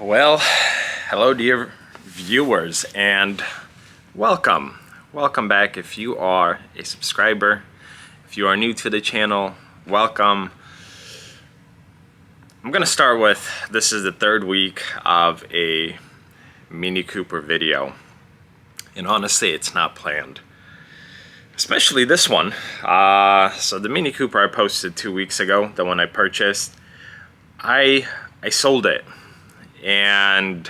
Well, hello dear viewers and welcome. Welcome back if you are a subscriber. If you are new to the channel, welcome. I'm gonna start with, this is the third week of a Mini Cooper video. And honestly, it's not planned. Especially this one. So the Mini Cooper I posted 2 weeks ago, the one I purchased, I sold it. And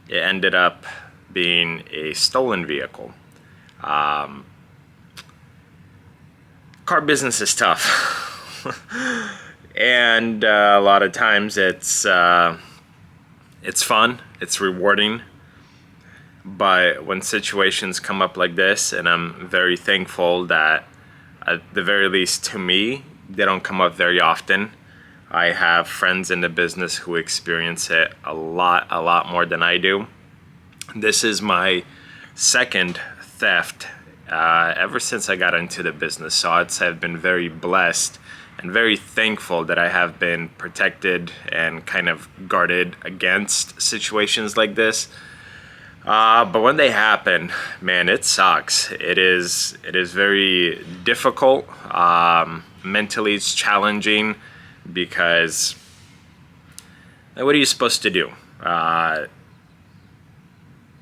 it ended up being a stolen vehicle. Car business is tough. And a lot of times it's fun, it's rewarding. But when situations come up like this, and I'm very thankful that at the very least to me, they don't come up very often. I have friends in the business who experience it a lot more than I do. This is my second theft ever since I got into the business. So I'd say I've been very blessed and very thankful that I have been protected and kind of guarded against situations like this. But when they happen, man, it sucks. It is very difficult. Mentally, it's challenging. Because what are you supposed to do?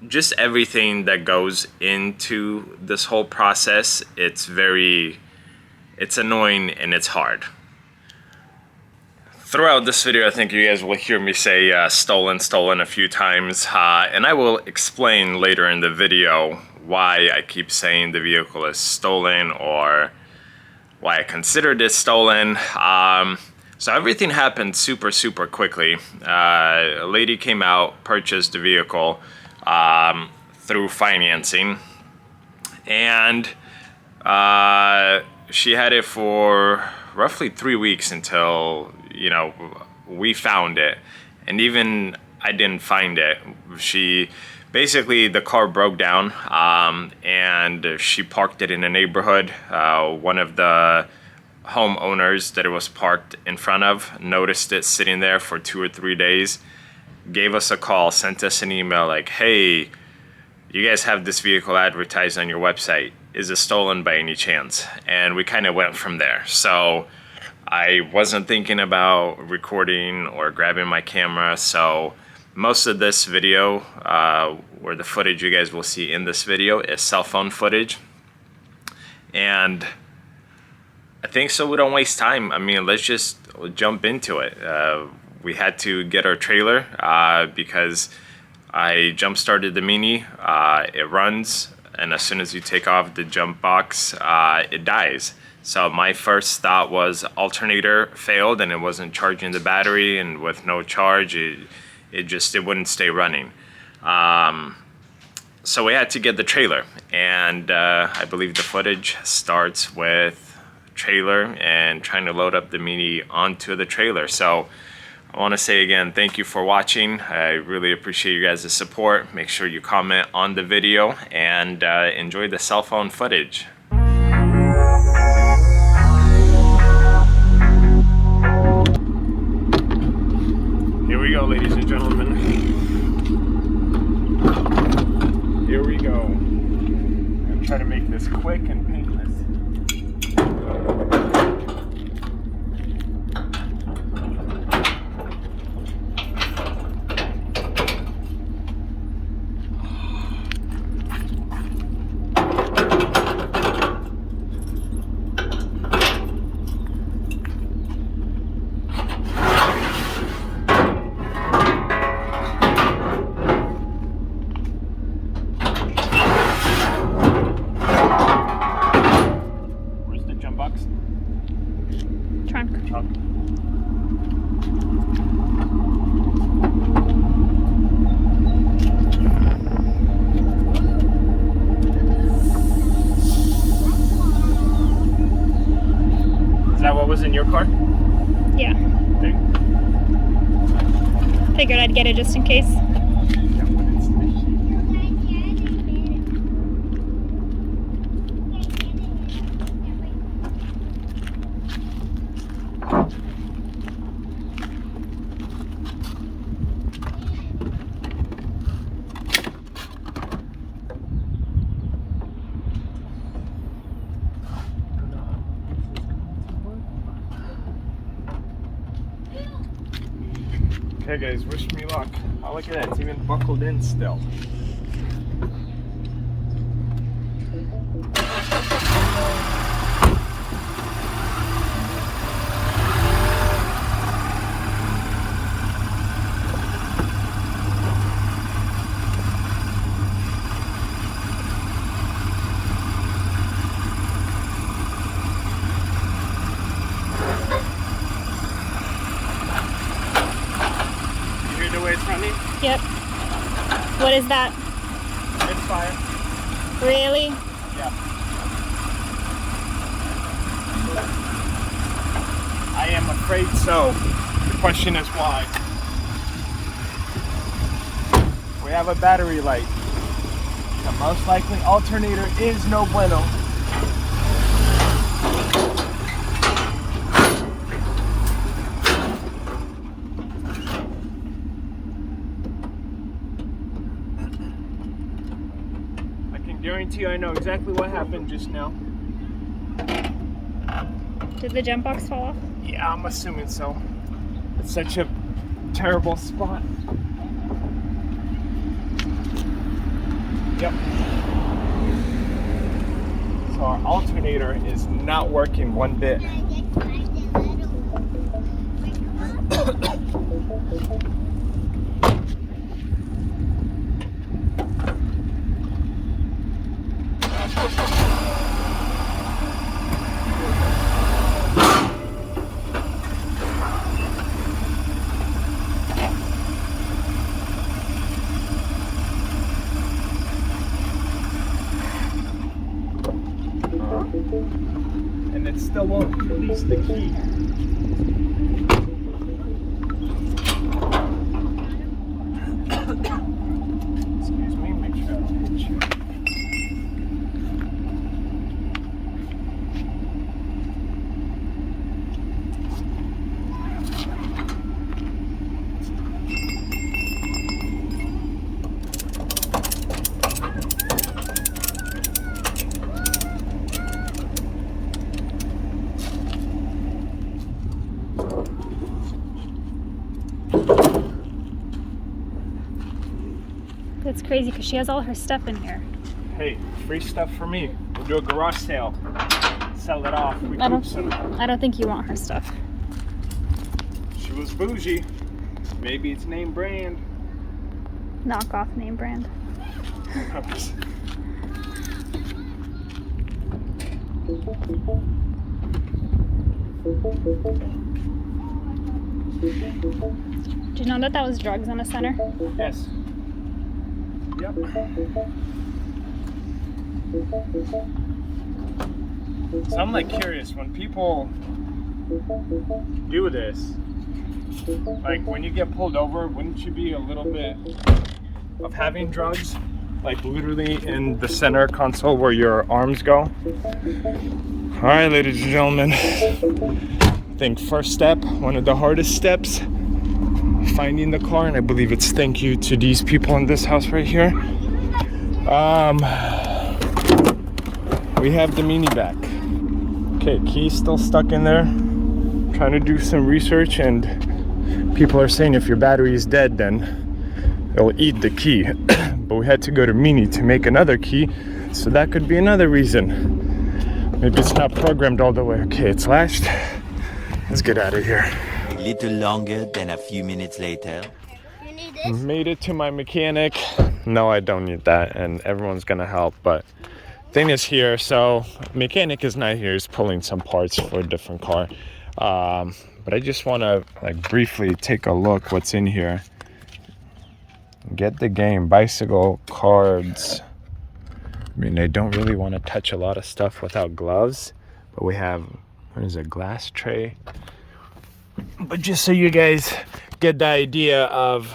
Just everything that goes into this whole process, it's annoying and it's hard. Throughout this video, I think you guys will hear me say stolen a few times, and I will explain later in the video why I keep saying the vehicle is stolen or why I considered it stolen. So everything happened super quickly. A lady came out, purchased the vehicle through financing, and she had it for roughly 3 weeks until, we found it. And even I didn't find it. Basically, the car broke down, and she parked it in a neighborhood. One of the homeowners that it was parked in front of noticed it sitting there for 2 or 3 days, gave us a call, sent us an email like, hey, you guys have this vehicle advertised on your website. Is it stolen by any chance? And we kind of went from there. So I wasn't thinking about recording or grabbing my camera. So most of this video, or the footage you guys will see in this video, is cell phone footage. And I think so we don't waste time. I mean, let's just jump into it. We had to get our trailer because I jump started the Mini. It runs, and as soon as you take off the jump box, it dies. So my first thought was alternator failed and it wasn't charging the battery, and with no charge, it wouldn't stay running. So we had to get the trailer, and I believe the footage starts with trailer and trying to load up the Mini onto the trailer. So I want to say again, thank you for watching. I really appreciate you guys' support. Make sure you comment on the video and enjoy the cell phone footage. Here we go, ladies and gentlemen. Here we go. I'm gonna try to make this quick and painless. Trunk. Is that what was in your car? Yeah. Okay. Figured I'd get it just in case. Okay guys, wish me luck. Oh, look at that, it's even buckled in still. Yep. What is that? It's fire. Really? Yeah. I am afraid so. The question is why. We have a battery light. The most likely alternator is no bueno. Guarantee you I know exactly what happened just now. Did the jump box fall off? Yeah, I'm assuming so. It's such a terrible spot. Yep. So our alternator is not working one bit. And it still won't release the key. Excuse me, make sure I don't hit you. That's crazy because she has all her stuff in here. Hey, free stuff for me. We'll do a garage sale. Sell it off. I don't think you want her stuff. She was bougie. Maybe it's name brand. Knockoff name brand. Did you know that was drugs on a center? Yes. Yep. So I'm like curious, when people do this, like when you get pulled over, wouldn't you be a little bit of having drugs? Like literally in the center console where your arms go? All right, ladies and gentlemen. I think first step, one of the hardest steps, finding the car, and I believe it's thank you to these people in this house right here. We have the Mini back. Okay, key's still stuck in there. Trying to do some research, and people are saying if your battery is dead, then it'll eat the key. But we had to go to Mini to make another key, so that could be another reason. Maybe it's not programmed all the way. Okay, it's latched. Let's get out of here. A little longer than a few minutes later. You need this? Made it to my mechanic. No, I don't need that, and everyone's gonna help, but thing is here, so mechanic is not here. He's pulling some parts for a different car. But I just want to like briefly take a look what's in here. Get the game, bicycle cards. I mean, I don't really want to touch a lot of stuff without gloves, but we have, what is it, glass tray. But just so you guys get the idea of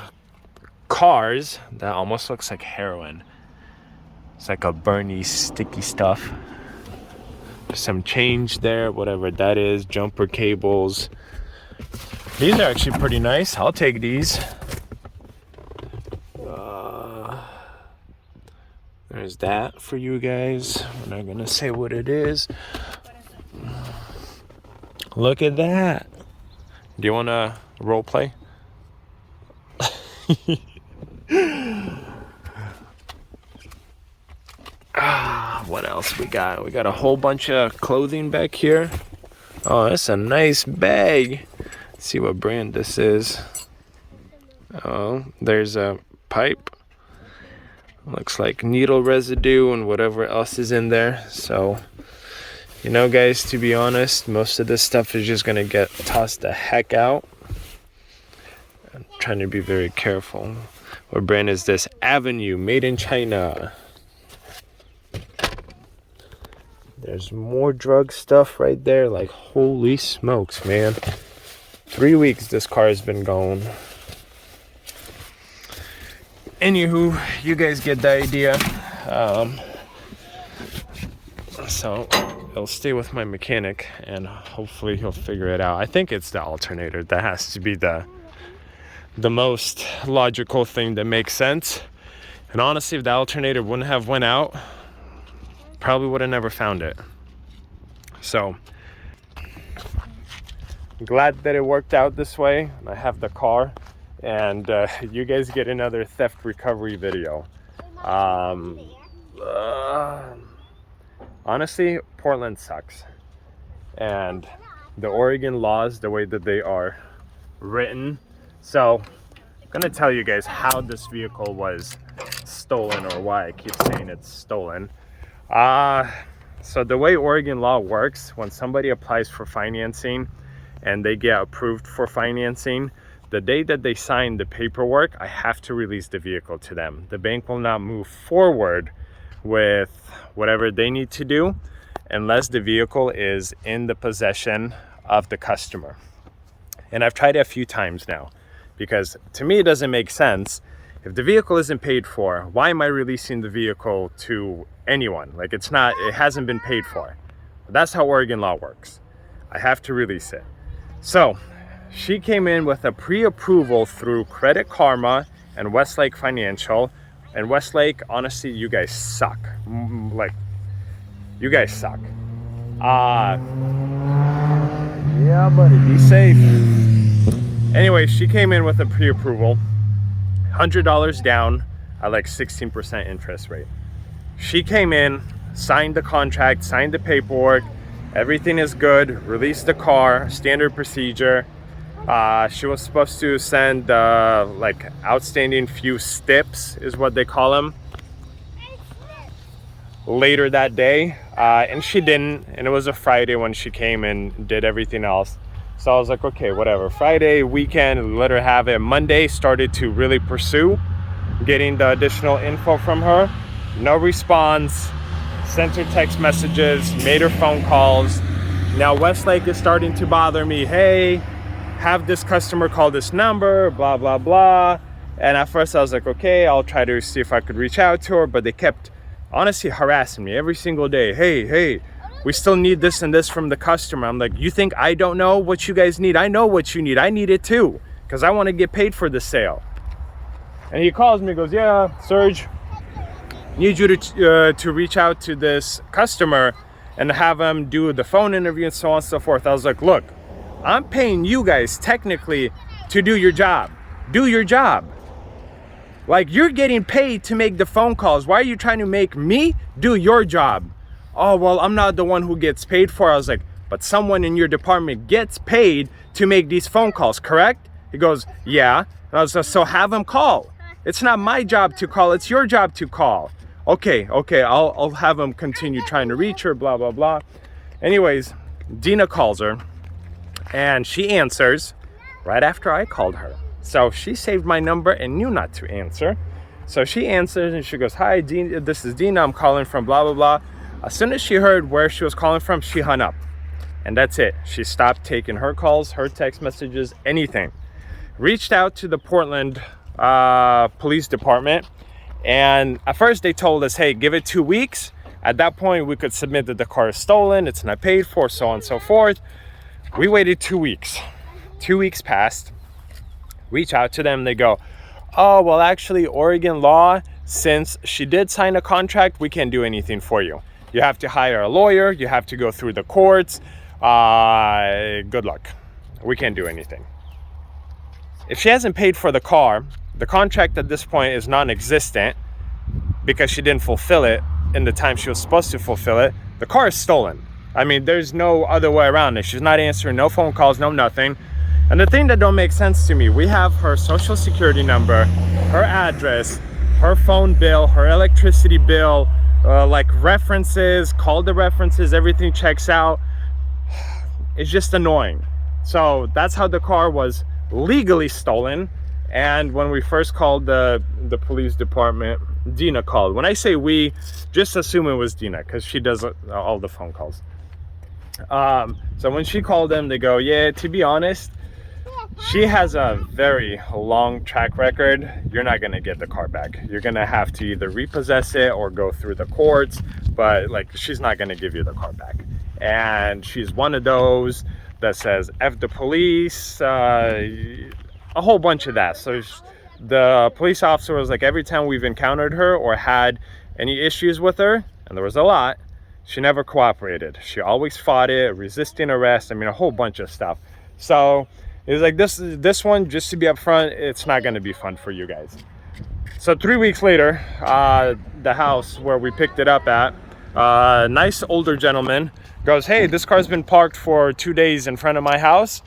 cars, that almost looks like heroin. It's like a burny, sticky stuff. Some change there, whatever that is. Jumper cables. These are actually pretty nice. I'll take these. There's that for you guys. We're not gonna say what it is. Look at that. Do you want to role play? What else we got? We got a whole bunch of clothing back here. Oh, that's a nice bag. Let's see what brand this is. Oh, there's a pipe. Looks like needle residue and whatever else is in there. So, you know, guys, to be honest, most of this stuff is just gonna get tossed the heck out. I'm trying to be very careful. What brand is this? Avenue, made in China. There's more drug stuff right there. Like, holy smokes, man. 3 weeks this car has been gone. Anywho, you guys get the idea. So I'll stay with my mechanic and hopefully he'll figure it out. I think it's the alternator. That has to be the most logical thing that makes sense. And honestly, if the alternator wouldn't have went out, probably would have never found it. So I'm glad that it worked out this way. I have the car, and you guys get another theft recovery video. Honestly, Portland sucks, and the Oregon laws, the way that they are written. So I'm gonna tell you guys how this vehicle was stolen, or why I keep saying it's stolen. So the way Oregon law works, when somebody applies for financing and they get approved for financing, the day that they sign the paperwork, I have to release the vehicle to them. The bank will not move forward with whatever they need to do unless the vehicle is in the possession of the customer. And I've tried it a few times now, because to me it doesn't make sense. If the vehicle isn't paid for, why am I releasing the vehicle to anyone? Like, it hasn't been paid for. But that's how Oregon law works. I have to release it. So she came in with a pre-approval through Credit Karma and Westlake Financial. And Westlake, honestly, you guys suck. Like, you guys suck. Yeah, buddy, be safe. Anyway, she came in with a pre-approval. $100 down at like 16% interest rate. She came in, signed the contract, signed the paperwork, everything is good, released the car, standard procedure. She was supposed to send like outstanding few stips, is what they call them, later that day, and she didn't, and it was a Friday when she came and did everything else. So I was like, okay, whatever. Friday, weekend, let her have it. Monday, started to really pursue getting the additional info from her. No response. Sent her text messages, made her phone calls. Now Westlake is starting to bother me. Hey, have this customer call this number, blah, blah, blah. And at first I was like, okay, I'll try to see if I could reach out to her. But they kept honestly harassing me every single day. Hey, we still need this and this from the customer. I'm like, you think I don't know what you guys need? I know what you need. I need it too, because I want to get paid for the sale. And he calls me, goes, yeah, Serge, need you to reach out to this customer and have him do the phone interview and so on and so forth. I was like, look, I'm paying you guys technically to do your job. Do your job. Like, you're getting paid to make the phone calls. Why are you trying to make me do your job? Oh, well, I'm not the one who gets paid for it. I was like, but someone in your department gets paid to make these phone calls, correct? He goes, yeah. And I was like, so have him call. It's not my job to call. It's your job to call. Okay, I'll have him continue trying to reach her, blah, blah, blah. Anyways, Dina calls her, and she answers right after I called her. So she saved my number and knew not to answer. So she answers, and she goes, hi, Dina, this is Dina. I'm calling from blah, blah, blah. As soon as she heard where she was calling from, she hung up. And that's it. She stopped taking her calls, her text messages, anything. Reached out to the Portland Police Department. And at first they told us, hey, give it 2 weeks. At that point, we could submit that the car is stolen, it's not paid for, so on and so forth. We waited 2 weeks. 2 weeks passed. Reach out to them. They go, oh, well, actually, Oregon law, since she did sign a contract, we can't do anything for you. You have to hire a lawyer. You have to go through the courts. Good luck. We can't do anything. If she hasn't paid for the car, The contract at this point is non-existent because she didn't fulfill it in the time she was supposed to fulfill it. The car is stolen. I mean, there's no other way around it. She's not answering no phone calls, no nothing. And the thing that don't make sense to me, we have her social security number, her address, her phone bill, her electricity bill, like references, call the references, everything checks out. It's just annoying. So that's how the car was legally stolen. And when we first called the police department, Dina called. When I say we, just assume it was Dina because she does all the phone calls. So when she called them, they go, yeah, to be honest, she has a very long track record. You're not gonna get the car back. You're gonna have to either repossess it or go through the courts, but like, she's not gonna give you the car back. And she's one of those that says F the police, a whole bunch of that. So the police officer was like, every time we've encountered her or had any issues with her, and there was a lot, she never cooperated. She always fought it, resisting arrest, I mean, a whole bunch of stuff. So it was like, this one, just to be upfront, it's not gonna be fun for you guys. So 3 weeks later, the house where we picked it up at, nice older gentleman goes, hey, this car's been parked for 2 days in front of my house.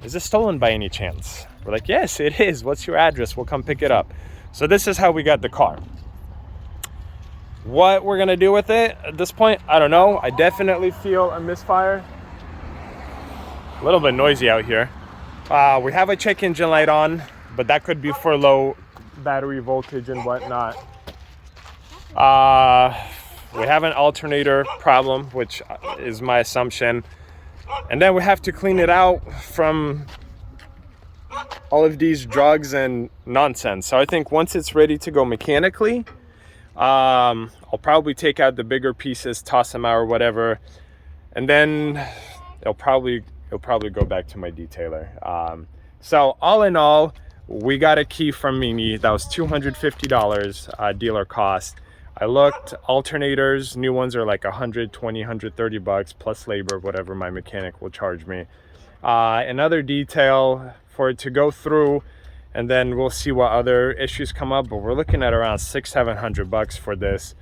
Is this stolen by any chance? We're like, yes, it is. What's your address? We'll come pick it up. So this is how we got the car. What we're gonna do with it at this point, I don't know. I definitely feel a misfire. A little bit noisy out here. We have a check engine light on, but that could be for low battery voltage and whatnot. We have an alternator problem, which is my assumption. And then we have to clean it out from all of these drugs and nonsense. So I think once it's ready to go mechanically, I'll probably take out the bigger pieces, toss them out or whatever, and then it'll probably go back to my detailer. So all in all, we got a key from Mini that was $250 dealer cost. I looked, alternators, new ones are like 120, 130 bucks plus labor, whatever my mechanic will charge me. Another detail for it to go through, and then we'll see what other issues come up, but we're looking at around $600-700 bucks for this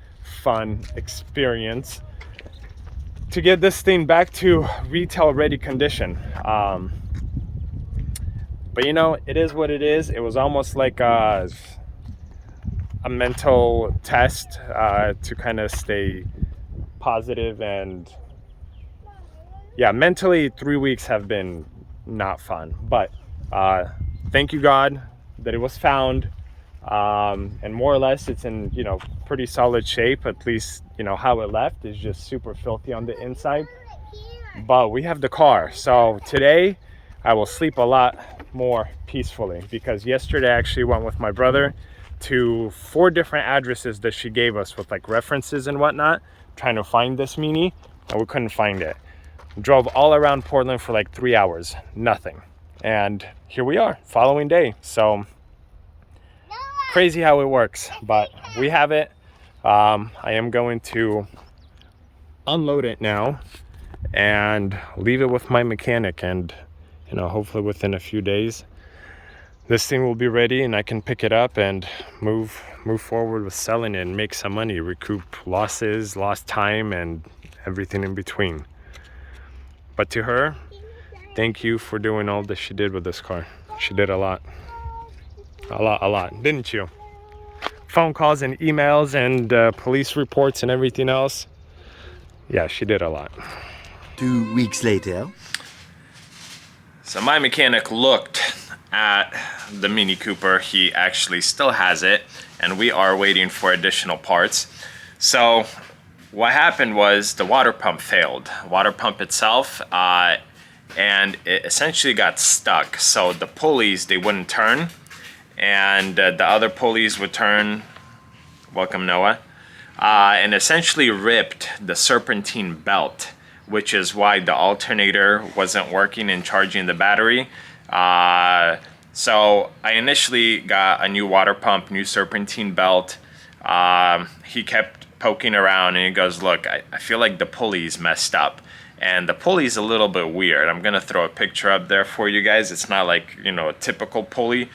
fun experience to get this thing back to retail ready condition. But you know, it is what it is. It was almost like a mental test to kind of stay positive. And yeah, mentally 3 weeks have been not fun, but thank you God that it was found, and more or less it's in, you know, pretty solid shape. At least, you know, how it left is just super filthy on the inside, but we have the car. So today I will sleep a lot more peacefully, because yesterday I actually went with my brother to 4 different addresses that she gave us with like references and whatnot, trying to find this Mini, and we couldn't find it. Drove all around Portland for like 3 hours, nothing. And here we are, following day. So crazy how it works, but we have it. I am going to unload it now and leave it with my mechanic, and you know, hopefully within a few days this thing will be ready and I can pick it up and move forward with selling it and make some money, recoup losses, lost time, and everything in between. But to her, thank you for doing all that she did with this car. She did a lot, didn't you? Phone calls and emails and police reports and everything else. Yeah, she did a lot. 2 weeks later. So my mechanic looked at the Mini Cooper. He actually still has it, and we are waiting for additional parts. So what happened was the water pump failed. Water pump itself, and it essentially got stuck. So the pulleys, they wouldn't turn, and the other pulleys would turn. Welcome, Noah. And essentially ripped the serpentine belt, which is why the alternator wasn't working and charging the battery. So I initially got a new water pump, new serpentine belt. He kept poking around and he goes, look, I feel like the pulley's messed up. And the pulley's a little bit weird. I'm gonna throw a picture up there for you guys. It's not like, you know, a typical pulley.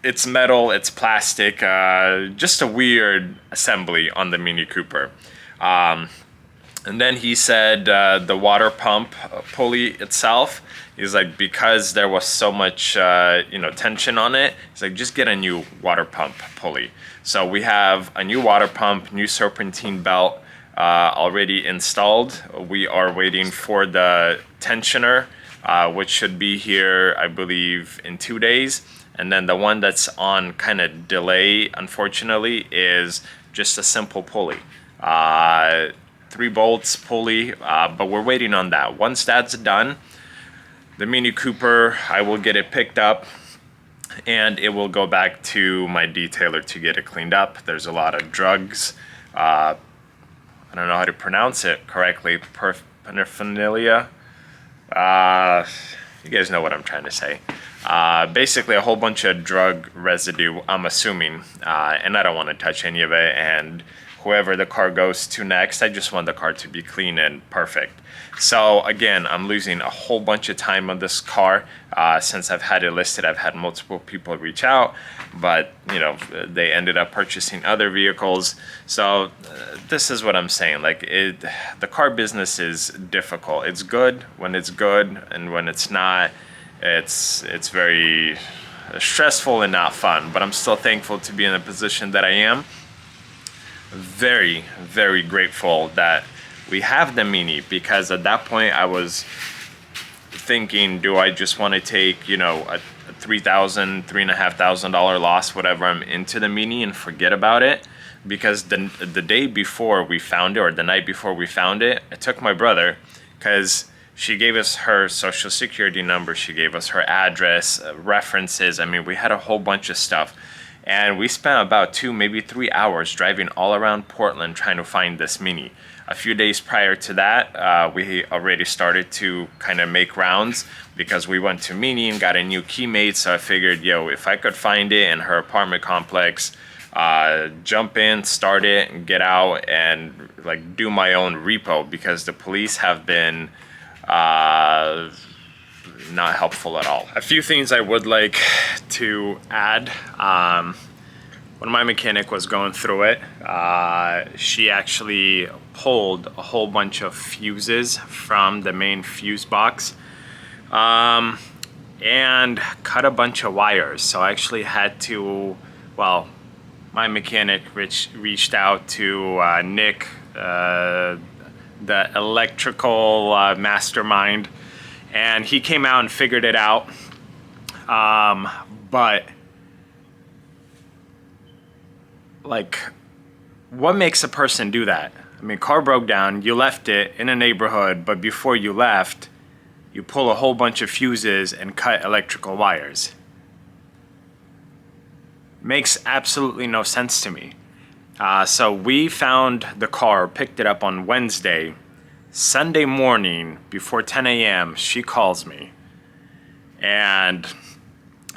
it's metal, it's plastic, just a weird assembly on the Mini Cooper. And then he said the water pump pulley itself, he's like, because there was so much tension on it, he's like, just get a new water pump pulley. So we have a new water pump, new serpentine belt already installed. We are waiting for the tensioner, which should be here, I believe, in 2 days. And then the one that's on kind of delay, unfortunately, is just a simple pulley. 3 bolts pulley, but we're waiting on that. Once that's done, the Mini Cooper, I will get it picked up and it will go back to my detailer to get it cleaned up. There's a lot of drugs. I don't know how to pronounce it correctly. Paraphernalia. You guys know what I'm trying to say. Basically a whole bunch of drug residue, I'm assuming, and I don't want to touch any of it, and whoever the car goes to next, I just want the car to be clean and perfect. So again, I'm losing a whole bunch of time on this car. Since I've had it listed, I've had multiple people reach out, but they ended up purchasing other vehicles. So this is what I'm saying. Like, the car business is difficult. It's good when it's good, and when it's not, it's very stressful and not fun. But I'm still thankful to be in the position that I am. Very, very grateful that we have the Mini, because at that point I was thinking, do I just want to take a $3,000, $3,500 loss, whatever I'm into the Mini, and forget about it? Because the day before we found it, or the night before we found it, I took my brother, because she gave us her social security number, she gave us her address, references. I mean, we had a whole bunch of stuff. And we spent about 2, maybe 3 hours driving all around Portland trying to find this Mini. A few days prior to that, we already started to kind of make rounds, because we went to Mini and got a new key made. So I figured, if I could find it in her apartment complex, jump in, start it, and get out and like do my own repo, because the police have been not helpful at all. A few things I would like to add. When my mechanic was going through it, she actually pulled a whole bunch of fuses from the main fuse box and cut a bunch of wires. So I actually had to, my mechanic reached out to Nick, the electrical mastermind, and he came out and figured it out. But like, what makes a person do that? I mean, car broke down, you left it in a neighborhood, but before you left, you pull a whole bunch of fuses and cut electrical wires. Makes absolutely no sense to me. So we found the car, picked it up on Wednesday. Sunday morning, before 10 a.m., she calls me. And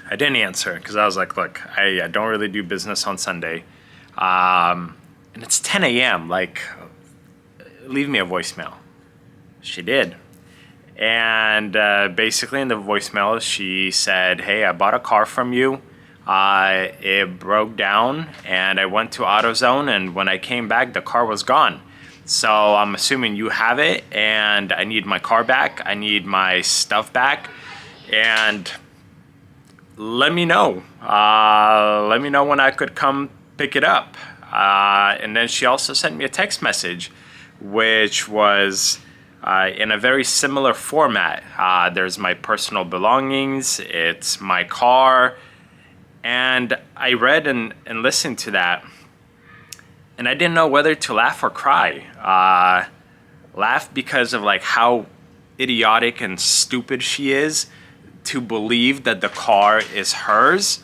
I didn't answer, because I was like, look, I don't really do business on Sunday. And it's 10 a.m., like, leave me a voicemail. She did. And basically in the voicemail, she said, hey, I bought a car from you. It broke down, and I went to AutoZone, and when I came back, the car was gone. So I'm assuming you have it, and I need my car back. I need my stuff back, and let me know. Let me know when I could come pick it up. And then she also sent me a text message, which was in a very similar format. There's my personal belongings, it's my car, and I read and listened to that. And I didn't know whether to laugh or cry. Laugh because of like how idiotic and stupid she is to believe that the car is hers.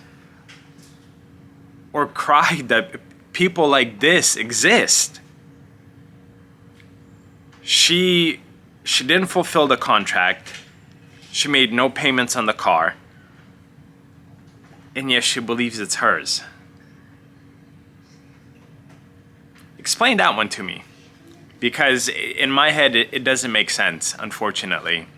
Or cry that people like this exist. She didn't fulfill the contract. She made no payments on the car. And yet she believes it's hers. Explain that one to me, because in my head it doesn't make sense, unfortunately.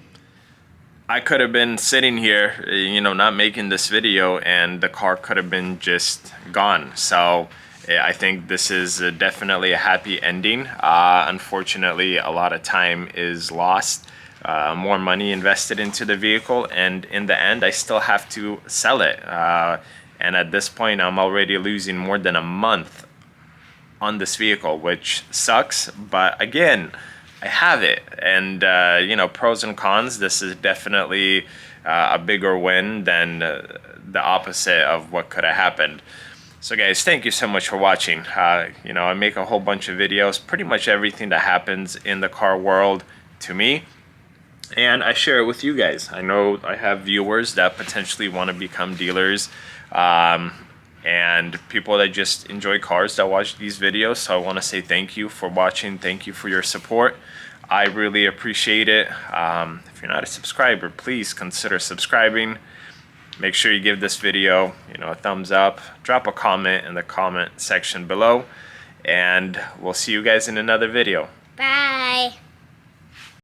I could have been sitting here, you know, not making this video, and the car could have been just gone. So I think this is definitely a happy ending. Unfortunately, a lot of time is lost, more money invested into the vehicle, and in the end, I still have to sell it. And at this point, I'm already losing more than a month on this vehicle, which sucks. But again, I have it, and you know, pros and cons. This is definitely a bigger win than the opposite of what could have happened. So guys, thank you so much for watching. You know, I make a whole bunch of videos, pretty much everything that happens in the car world to me, and I share it with you guys. I know I have viewers that potentially want to become dealers, and people that just enjoy cars that watch these videos. So I want to say thank you for watching. Thank you for your support. I really appreciate it. If you're not a subscriber, please consider subscribing. Make sure you give this video, you know, a thumbs up. Drop a comment in the comment section below, and we'll see you guys in another video. Bye.